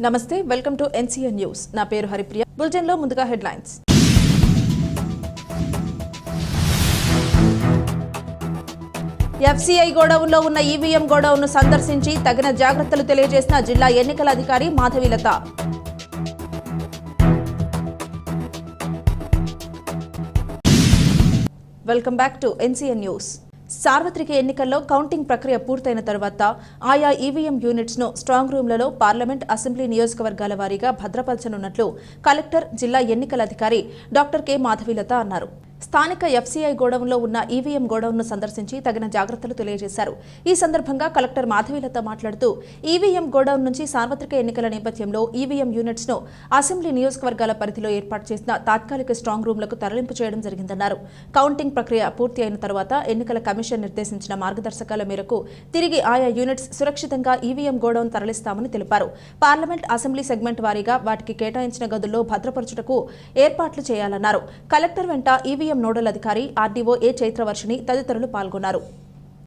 నమస్తే welcome to NCN news నా పేరు హరిప్రియ బులెటిన్ లో ముందుగా హెడ్లైన్స్ ఎఫ్సీఐ గోడౌన్లో ఉన్న ఈవీఎం గోడౌన్ను సందర్శించి తగిన జాగ్రత్తలు తెలియజేసిన జిల్లా ఎన్నికల అధికారి Madhavilatha welcome back to NCN news సార్వత్రిక ఎన్నికల్లో కౌంటింగ్ ప్రక్రియ పూర్తయిన తర్వాత ఆయా ఈవీఎం యూనిట్స్ ను స్ట్రాంగ్ రూమ్లలో పార్లమెంట్ అసెంబ్లీ నియోజకవర్గాల వారీగా భద్రపరచనున్నట్లు కలెక్టర్ జిల్లా ఎన్నికల అధికారి డాక్టర్ కె మాధవీలత అన్నారు. స్థానిక ఎఫ్సీఐ గోడౌన్లో ఉన్న ఈవీఎం గోడౌన్ను సందర్శించి తగిన జాగ్రత్తలు తెలియజేశారు. ఈ సందర్భంగా కలెక్టర్ మాధవీలత మాట్లాడుతూ ఈవీఎం గోడౌన్ నుంచి సార్వత్రిక ఎన్నికల నేపథ్యంలో ఈవీఎం యూనిట్స్ ను అసెంబ్లీ నియోజకవర్గాల పరిధిలో ఏర్పాటు చేసిన తాత్కాలిక స్ట్రాంగ్ రూమ్లకు తరలింపు చేయడం జరిగిందన్నారు. కౌంటింగ్ ప్రక్రియ పూర్తి అయిన తర్వాత ఎన్నికల కమిషన్ నిర్దేశించిన మార్గదర్శకాల మేరకు తిరిగి ఆయా యూనిట్స్ సురక్షితంగా ఈవీఎం గోడౌన్ తరలిస్తామని తెలిపారు. పార్లమెంట్ అసెంబ్లీ సెగ్మెంట్ వారీగా వాటికి కేటాయించిన గదుల్లో భద్రపరచుటకు ఏర్పాట్లు చేయాలన్నారు. కలెక్టర్ వెంట ఈవీఎం నోడల్ అధికారి ఆర్డీఓ ఏ చైత్రవర్షిణి తదితరులు పాల్గొన్నారు.